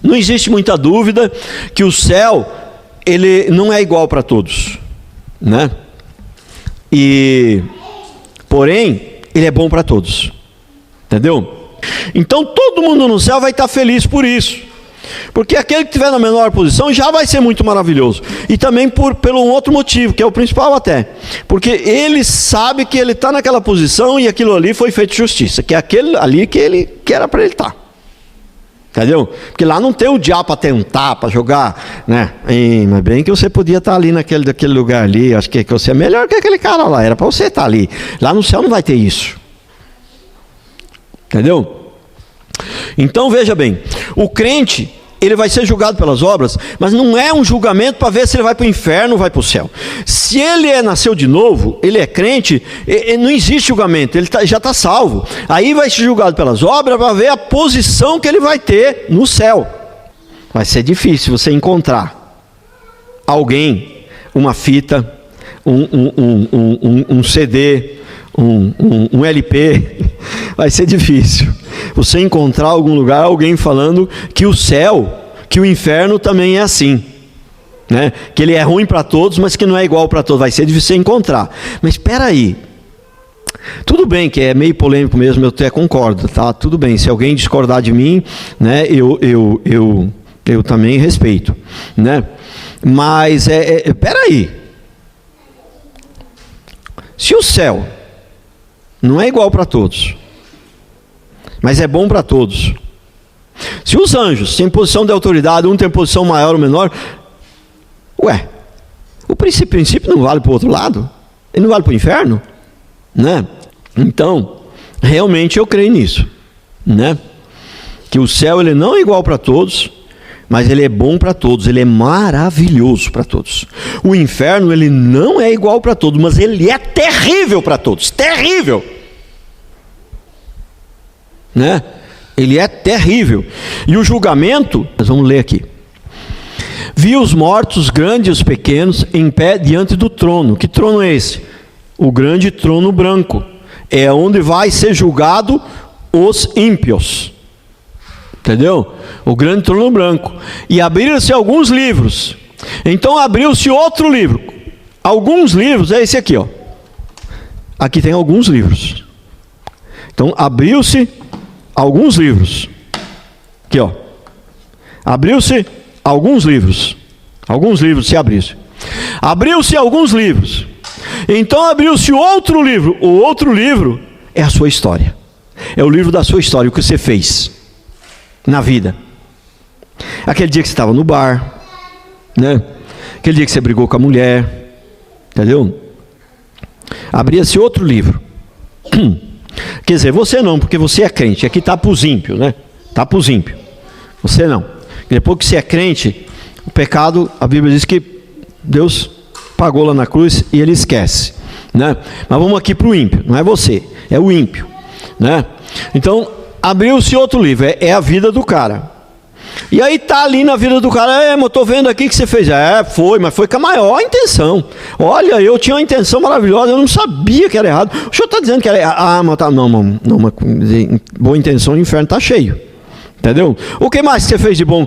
não existe muita dúvida que o céu ele não é igual para todos, né? Porém, ele é bom para todos, entendeu? Então todo mundo no céu vai estar feliz por isso, porque aquele que estiver na menor posição já vai ser muito maravilhoso, e também pelo um outro motivo, que é o principal até, porque ele sabe que ele está naquela posição e aquilo ali foi feito justiça, que é aquele ali que era para ele estar. Entendeu? Porque lá não tem o diabo para tentar, para jogar, né? Mas bem que você podia estar ali daquele lugar ali, acho que você é melhor que aquele cara lá, era para você estar ali. Lá no céu não vai ter isso. Entendeu? Então veja bem, o crente, ele vai ser julgado pelas obras, mas não é um julgamento para ver se ele vai para o inferno ou vai para o céu. Se ele nasceu de novo, ele é crente, não existe julgamento, ele já está salvo. Aí vai ser julgado pelas obras para ver a posição que ele vai ter no céu. Vai ser difícil você encontrar alguém, uma fita, um CD, um LP, vai ser difícil você encontrar algum lugar, alguém falando que o céu, que o inferno também é assim, né? Que ele é ruim para todos, mas que não é igual para todos. Vai ser difícil você encontrar. Mas espera aí, tudo bem que é meio polêmico mesmo, eu até concordo, tá? Tudo bem, se alguém discordar de mim, né, eu também respeito, né? Mas espera aí, se o céu não é igual para todos, mas é bom para todos, se os anjos têm posição de autoridade, um tem posição maior ou menor, o princípio não vale para o outro lado? Ele não vale para o inferno? Né? Então, realmente eu creio nisso, né? Que o céu ele não é igual para todos, mas ele é bom para todos, ele é maravilhoso para todos. O inferno ele não é igual para todos, mas ele é terrível para todos, terrível, né? Ele é terrível. E o julgamento, nós vamos ler aqui. Vi os mortos, grandes e os pequenos, em pé diante do trono. Que trono é esse? O grande trono branco. É onde vai ser julgado os ímpios. Entendeu? O grande trono branco. E abriram-se alguns livros. Então abriu-se outro livro. Alguns livros, é esse aqui, ó. Aqui tem alguns livros. Então abriu-se alguns livros. Aqui, ó. Abriu-se alguns livros. Alguns livros se abriram. Abriu-se alguns livros. Então abriu-se outro livro. O outro livro é a sua história. É o livro da sua história, o que você fez na vida. Aquele dia que você estava no bar, né? Aquele dia que você brigou com a mulher, entendeu? Abria-se outro livro. Quer dizer, você não, porque você é crente. Aqui está para os ímpios, né? Está para os ímpios. Você não. Depois que você é crente, o pecado, a Bíblia diz que Deus pagou lá na cruz e ele esquece, né? Mas vamos aqui para o ímpio, não é você, é o ímpio, né? Então abriu-se outro livro, é a vida do cara. E aí tá ali na vida do cara, mas eu estou vendo aqui que você fez. Foi, mas foi com a maior intenção. Olha, eu tinha uma intenção maravilhosa, eu não sabia que era errado. O senhor está dizendo que era errado. Mas tá, não, mas boa intenção, o inferno está cheio. Entendeu? O que mais você fez de bom?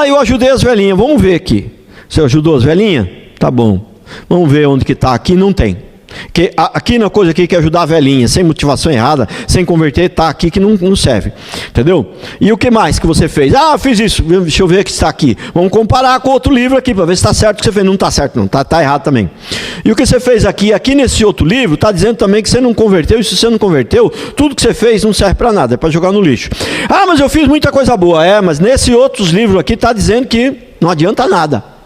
Eu ajudei as velhinhas, vamos ver aqui. Você ajudou as velhinhas? Tá bom. Vamos ver onde que está. Aqui não tem. Que aqui na coisa aqui que é ajudar a velhinha, sem motivação errada, sem converter, está aqui que não serve. Entendeu? E o que mais que você fez? Fiz isso. Deixa eu ver que está aqui. Vamos comparar com outro livro aqui, para ver se está certo o que você fez. Não está certo não, está errado também. E o que você fez aqui nesse outro livro, está dizendo também que você não converteu, e se você não converteu, tudo que você fez não serve para nada, é para jogar no lixo. Mas eu fiz muita coisa boa. Mas nesse outros livros aqui está dizendo que não adianta nada.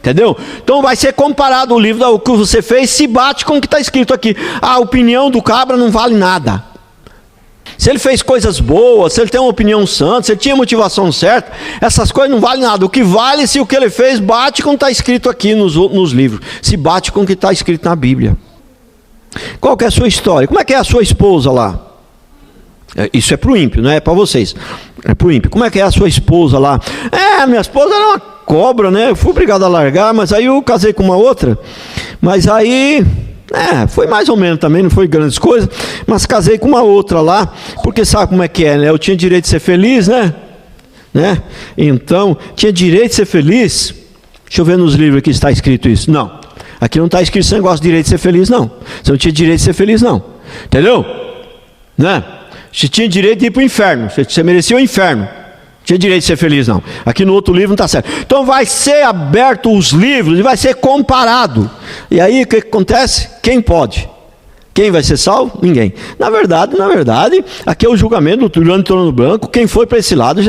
Entendeu? Então vai ser comparado o livro, o que você fez se bate com o que está escrito aqui. A opinião do cabra não vale nada. Se ele fez coisas boas, se ele tem uma opinião santa, se ele tinha motivação certa, essas coisas não valem nada. O que vale se o que ele fez bate com o que está escrito aqui nos livros. Se bate com o que está escrito na Bíblia. Qual que é a sua história? Como é que é a sua esposa lá? Isso é para o ímpio, não é para vocês. É para o ímpio. Como é que é a sua esposa lá? Minha esposa era uma cobra, né? Eu fui obrigado a largar, mas aí eu casei com uma outra. Mas aí, foi mais ou menos também, não foi grandes coisas. Mas casei com uma outra lá, porque sabe como é que é, né? Eu tinha direito de ser feliz, né? Então, tinha direito de ser feliz. Deixa eu ver nos livros aqui se está escrito isso. Não. Aqui não está escrito esse negócio de direito de ser feliz, não. Você não tinha direito de ser feliz, não. Entendeu? Né? Você tinha direito de ir para o inferno. Você merecia o inferno. Tinha direito de ser feliz, não. Aqui no outro livro não está certo. Então vai ser aberto os livros e vai ser comparado. E aí o que acontece? Quem pode? Quem vai ser salvo? Ninguém. Na verdade, aqui é o julgamento do grande trono branco. Quem foi para esse lado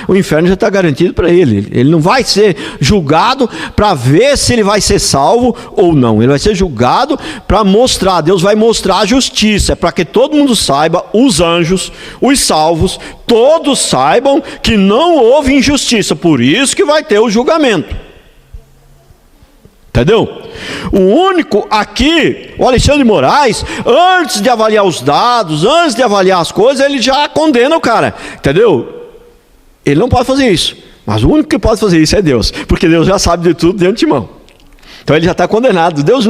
o inferno já está garantido para ele. Ele não vai ser julgado para ver se ele vai ser salvo ou não. Ele vai ser julgado para mostrar. Deus vai mostrar a justiça. É para que todo mundo saiba, os anjos, os salvos, todos saibam que não houve injustiça. Por isso que vai ter o julgamento. Entendeu? O único aqui, o Alexandre de Moraes, antes de avaliar os dados, antes de avaliar as coisas, ele já condena o cara. Entendeu? Ele não pode fazer isso. Mas o único que pode fazer isso é Deus. Porque Deus já sabe de tudo de antemão. Então ele já está condenado. Deus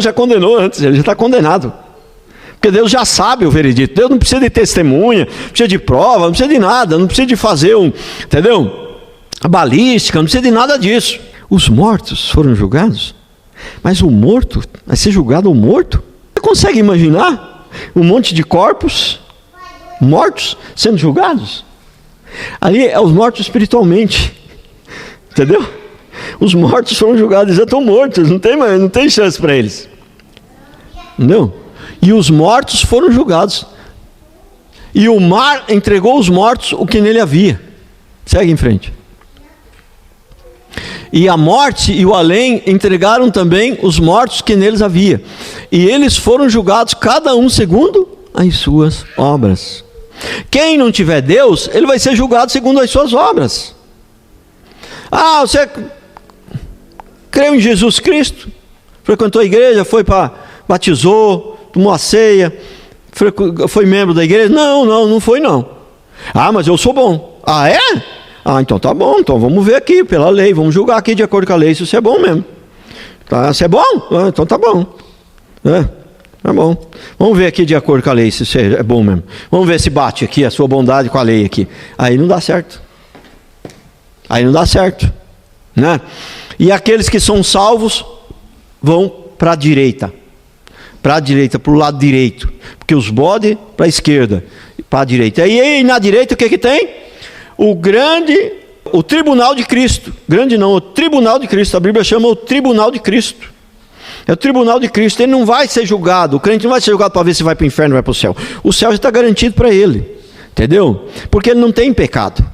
já condenou antes, ele já está condenado. Porque Deus já sabe o veredito. Deus não precisa de testemunha, não precisa de prova, não precisa de nada, não precisa de fazer entendeu? A balística, não precisa de nada disso. Os mortos foram julgados, mas o morto, vai ser julgado o morto? Você consegue imaginar um monte de corpos mortos sendo julgados? Ali é os mortos espiritualmente, entendeu? Os mortos foram julgados, eles já estão mortos, não tem chance para eles, entendeu? E os mortos foram julgados, e o mar entregou aos mortos o que nele havia. Segue em frente. E a morte e o além entregaram também os mortos que neles havia, e eles foram julgados cada um segundo as suas obras. Quem não tiver Deus, ele vai ser julgado segundo as suas obras. Você creu em Jesus Cristo, frequentou a igreja, batizou, tomou a ceia, foi membro da igreja? Não foi não. Mas eu sou bom. É? Então tá bom, então vamos ver aqui pela lei, vamos julgar aqui de acordo com a lei se você é bom mesmo. Você é bom? Então tá bom. Tá bom. Vamos ver aqui de acordo com a lei se você é bom mesmo. Vamos ver se bate aqui a sua bondade com a lei aqui. Aí não dá certo. Né? E aqueles que são salvos vão para a direita. Para o lado direito. Porque os bodes para a esquerda, para a direita. E aí na direita o que tem? O tribunal de Cristo. O tribunal de Cristo. A Bíblia chama o tribunal de Cristo. É o tribunal de Cristo. Ele não vai ser julgado. O crente não vai ser julgado para ver se vai para o inferno ou vai para o céu. O céu já está garantido para ele. Entendeu? Porque ele não tem pecado.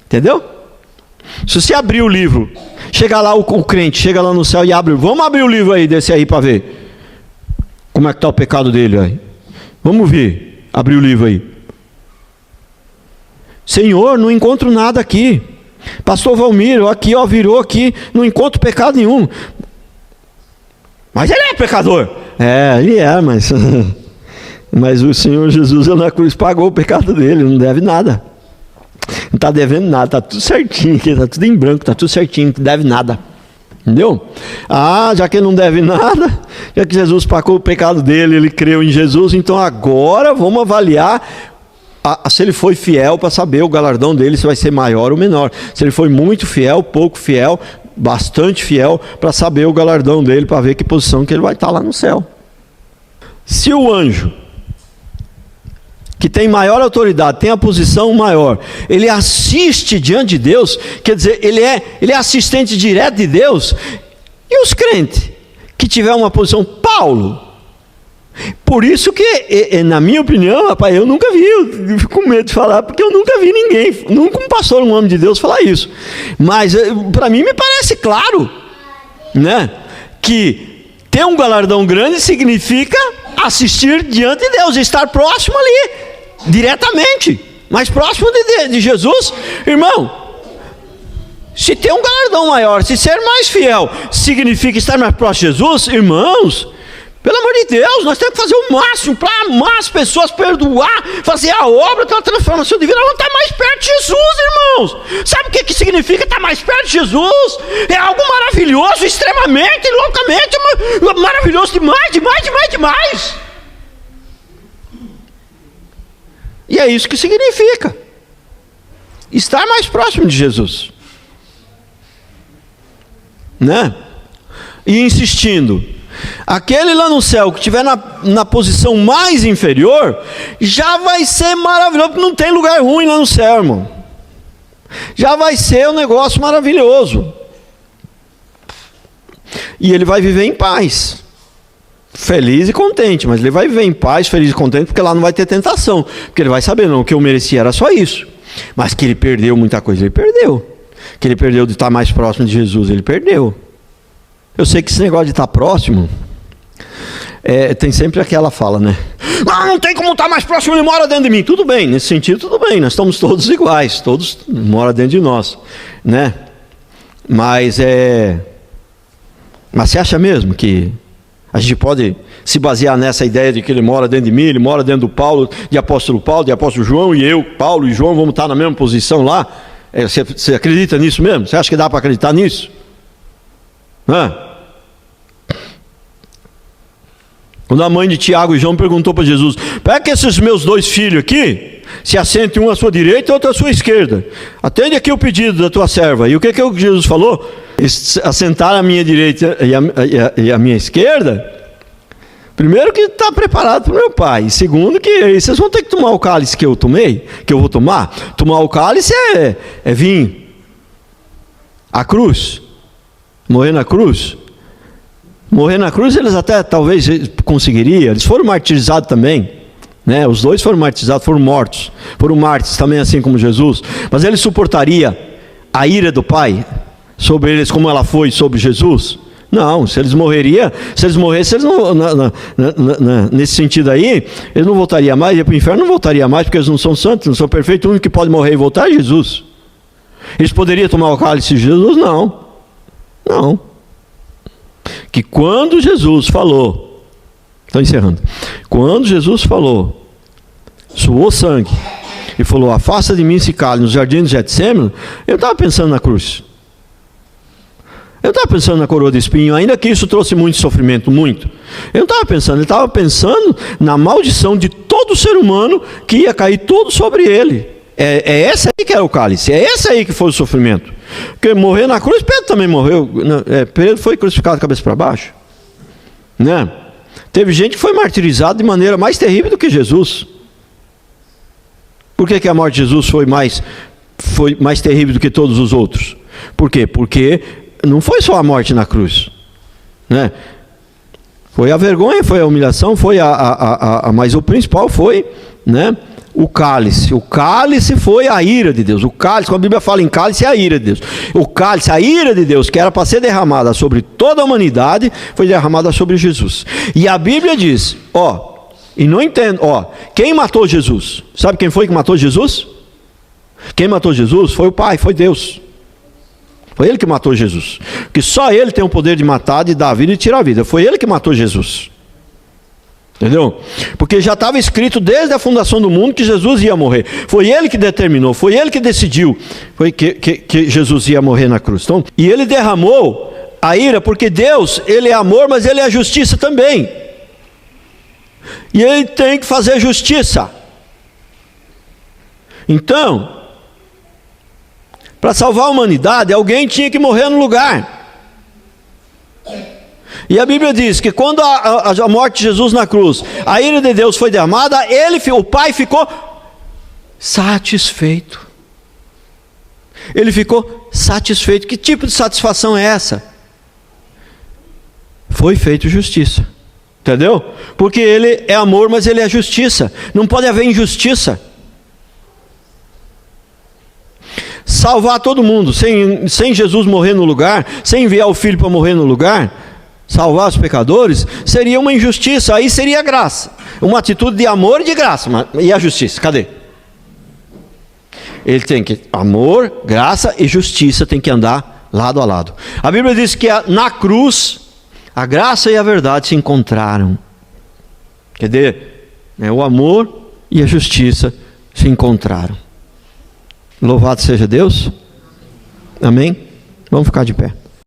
Entendeu? Se você abrir o livro, chega lá o crente, chega lá no céu e abre. Vamos abrir o livro aí desse aí para ver como é que está o pecado dele aí. Vamos ver. Abrir o livro aí. Senhor, não encontro nada aqui. Pastor Valmir, virou aqui, não encontro pecado nenhum. Mas ele é pecador. Ele é, mas o Senhor Jesus na cruz pagou o pecado dele, não deve nada. Não está devendo nada, está tudo certinho aqui, está tudo em branco, está tudo certinho, não deve nada. Entendeu? Já que ele não deve nada, já que Jesus pagou o pecado dele, ele creu em Jesus, então agora vamos avaliar se ele foi fiel, para saber o galardão dele, se vai ser maior ou menor. Se ele foi muito fiel, pouco fiel, bastante fiel, para saber o galardão dele, para ver que posição que ele vai estar lá no céu. Se o anjo, que tem maior autoridade, tem a posição maior, ele assiste diante de Deus, quer dizer, ele é assistente direto de Deus, e os crentes, que tiver uma posição, Paulo, por isso que, na minha opinião, rapaz, eu nunca vi, eu fico com medo de falar, porque eu nunca vi ninguém, nunca um pastor, um homem de Deus falar isso, mas para mim me parece claro, né, que ter um galardão grande significa assistir diante de Deus, estar próximo ali, diretamente, mais próximo de Jesus. Irmão, se ter um galardão maior, se ser mais fiel, significa estar mais próximo de Jesus, irmãos, pelo amor de Deus, nós temos que fazer o máximo para amar as pessoas, perdoar, fazer a obra, aquela transformação de vida, vamos estar mais perto de Jesus, irmãos. Sabe o que significa estar mais perto de Jesus? É algo maravilhoso, extremamente, loucamente maravilhoso, demais. E é isso que significa estar mais próximo de Jesus, né? E insistindo, aquele lá no céu que estiver na posição mais inferior, já vai ser maravilhoso, porque não tem lugar ruim lá no céu, irmão. Já vai ser um negócio maravilhoso. E ele vai viver em paz, feliz e contente, mas ele vai viver em paz, feliz e contente, porque lá não vai ter tentação, porque ele vai saber, não, o que eu merecia era só isso, mas que ele perdeu muita coisa, ele perdeu, que ele perdeu de estar mais próximo de Jesus, ele perdeu. Eu sei que esse negócio de estar próximo, tem sempre aquela fala, né, não tem como estar mais próximo, ele mora dentro de mim. Tudo bem, nesse sentido tudo bem, nós estamos todos iguais, todos moram dentro de nós, né, mas você acha mesmo que a gente pode se basear nessa ideia de que ele mora dentro de mim, ele mora dentro do Paulo, de apóstolo Paulo, de apóstolo João, e eu, Paulo e João, vamos estar na mesma posição lá? Você acredita nisso mesmo? Você acha que dá para acreditar nisso? Quando a mãe de Tiago e João perguntou para Jesus: pega esses meus 2 filhos aqui, se assente um à sua direita e outro à sua esquerda. Atende aqui o pedido da tua serva. E o que Jesus falou? Assentar à minha direita e à minha esquerda? Primeiro que está preparado para o meu pai. Segundo que vocês vão ter que tomar o cálice que eu tomei, que eu vou tomar. Tomar o cálice é vinho. A cruz. Morrer na cruz. Morrer na cruz eles até talvez conseguiriam. Eles foram martirizados também. Né? Os 2 foram martirizados, foram mortos. Foram mártires também, assim como Jesus. Mas ele suportaria a ira do Pai sobre eles como ela foi sobre Jesus? Não, se eles morressem, eles não, nesse sentido aí, eles não voltariam mais, ia para o inferno, não voltaria mais, porque eles não são santos, não são perfeitos, o único que pode morrer e voltar é Jesus. Eles poderiam tomar o cálice de Jesus? Não. Não. Que quando Jesus falou, estou encerrando, quando Jesus falou, suou sangue, e falou: afasta de mim esse cálice, no jardim de Getsêmani, eu estava pensando na cruz. Eu estava pensando na coroa de espinho, ainda que isso trouxe muito sofrimento, muito. Eu não estava pensando, ele estava pensando na maldição de todo ser humano que ia cair todo sobre ele. É essa aí que era o cálice, é essa aí que foi o sofrimento. Porque morrer na cruz, Pedro também morreu. Pedro foi crucificado de cabeça para baixo. Né? Teve gente que foi martirizada de maneira mais terrível do que Jesus. Por que a morte de Jesus foi mais terrível do que todos os outros? Por quê? Porque não foi só a morte na cruz, né? Foi a vergonha, foi a humilhação, mas o principal foi, né, o cálice. O cálice foi a ira de Deus. O cálice, quando a Bíblia fala em cálice, é a ira de Deus. O cálice, a ira de Deus, que era para ser derramada sobre toda a humanidade, foi derramada sobre Jesus. E a Bíblia diz, e não entendo, quem matou Jesus? Sabe quem foi que matou Jesus? Quem matou Jesus foi o Pai, foi Deus. Foi ele que matou Jesus. Porque só ele tem o poder de matar, de dar a vida e tirar a vida. Foi ele que matou Jesus. Entendeu? Porque já estava escrito desde a fundação do mundo que Jesus ia morrer. Foi ele que determinou, foi ele que decidiu que Jesus ia morrer na cruz. Então, e ele derramou a ira, porque Deus, ele é amor, mas ele é justiça também. E ele tem que fazer justiça. Então, para salvar a humanidade, alguém tinha que morrer no lugar. E a Bíblia diz que quando a morte de Jesus na cruz, a ira de Deus foi derramada, o Pai ficou satisfeito. Ele ficou satisfeito. Que tipo de satisfação é essa? Foi feito justiça. Entendeu? Porque ele é amor, mas ele é justiça. Não pode haver injustiça. Salvar todo mundo, sem Jesus morrer no lugar, sem enviar o Filho para morrer no lugar, salvar os pecadores, seria uma injustiça. Aí seria graça, uma atitude de amor e de graça. E a justiça, cadê? Ele tem que, amor, graça e justiça tem que andar lado a lado. A Bíblia diz que na cruz a graça e a verdade se encontraram. Quer dizer, o amor e a justiça se encontraram. Louvado seja Deus. Amém? Vamos ficar de pé.